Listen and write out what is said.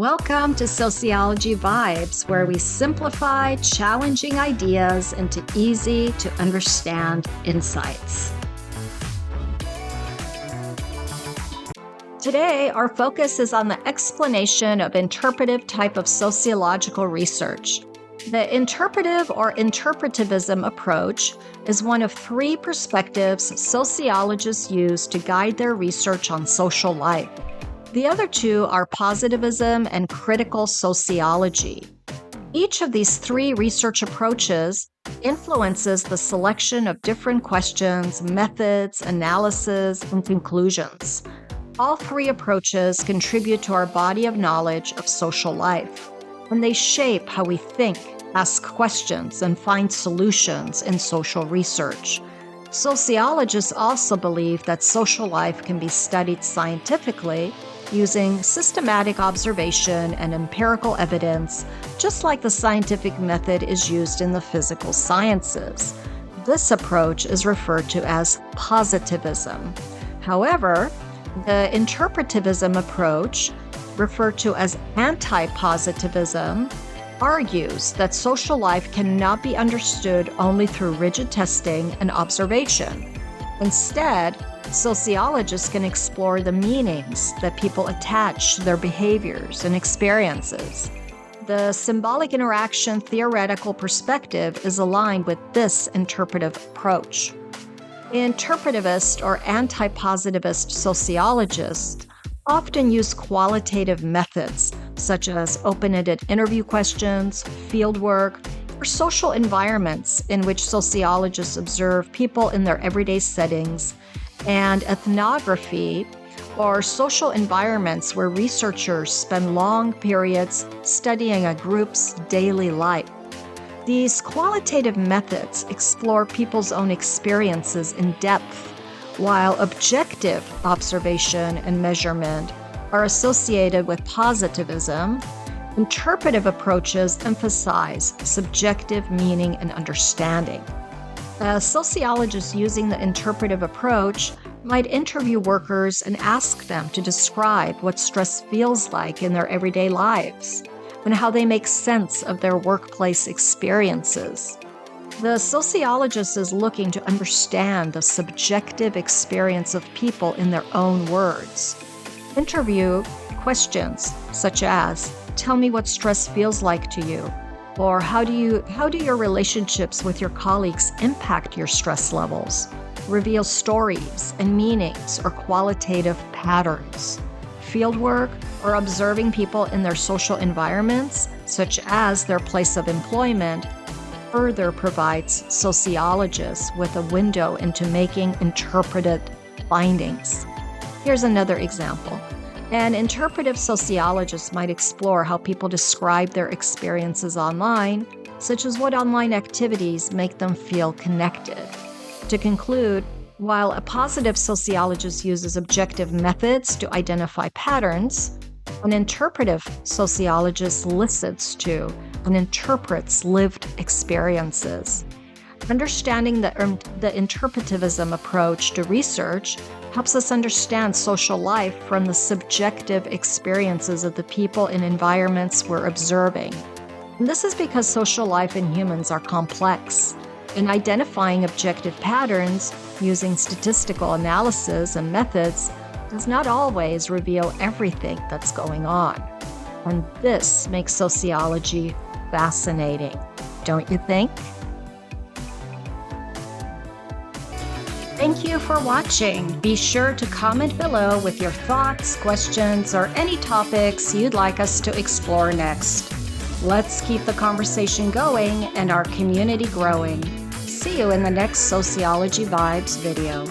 Welcome to Sociology Vibes, where we simplify challenging ideas into easy to understand insights. Today, our focus is on the explanation of interpretive type of sociological research. The interpretive or interpretivism approach is one of three perspectives sociologists use to guide their research on social life. The other two are positivism and critical sociology. Each of these three research approaches influences the selection of different questions, methods, analysis, and conclusions. All three approaches contribute to our body of knowledge of social life, and they shape how we think, ask questions, and find solutions in social research. Sociologists also believe that social life can be studied scientifically using systematic observation and empirical evidence, just like the scientific method is used in the physical sciences. This approach is referred to as positivism. However, the interpretivism approach, referred to as anti-positivism, argues that social life cannot be understood only through rigid testing and observation. Instead, sociologists can explore the meanings that people attach to their behaviors and experiences. The symbolic interaction theoretical perspective is aligned with this interpretive approach. Interpretivist or anti-positivist sociologists often use qualitative methods such as open-ended interview questions, fieldwork, or social environments in which sociologists observe people in their everyday settings, and ethnography, or social environments where researchers spend long periods studying a group's daily life. These qualitative methods explore people's own experiences in depth, while objective observation and measurement are associated with positivism. Interpretive approaches emphasize subjective meaning and understanding. Sociologists using the interpretive approach might interview workers and ask them to describe what stress feels like in their everyday lives and how they make sense of their workplace experiences. The sociologist is looking to understand the subjective experience of people in their own words. Interview questions such as, "Tell me what stress feels like to you," or how do your relationships with your colleagues impact your stress levels? Reveal stories and meanings or qualitative patterns. Fieldwork or observing people in their social environments, such as their place of employment, further provides sociologists with a window into making interpreted findings. Here's another example. An interpretive sociologist might explore how people describe their experiences online, such as what online activities make them feel connected. To conclude, while a positive sociologist uses objective methods to identify patterns, an interpretive sociologist listens to and interprets lived experiences. Understanding the interpretivism approach to research helps us understand social life from the subjective experiences of the people and environments we're observing. And this is because social life in humans are complex, and identifying objective patterns using statistical analysis and methods does not always reveal everything that's going on. And this makes sociology fascinating, don't you think? Thank you for watching. Be sure to comment below with your thoughts, questions, or any topics you'd like us to explore next. Let's keep the conversation going and our community growing. See you in the next Sociology Vibes video.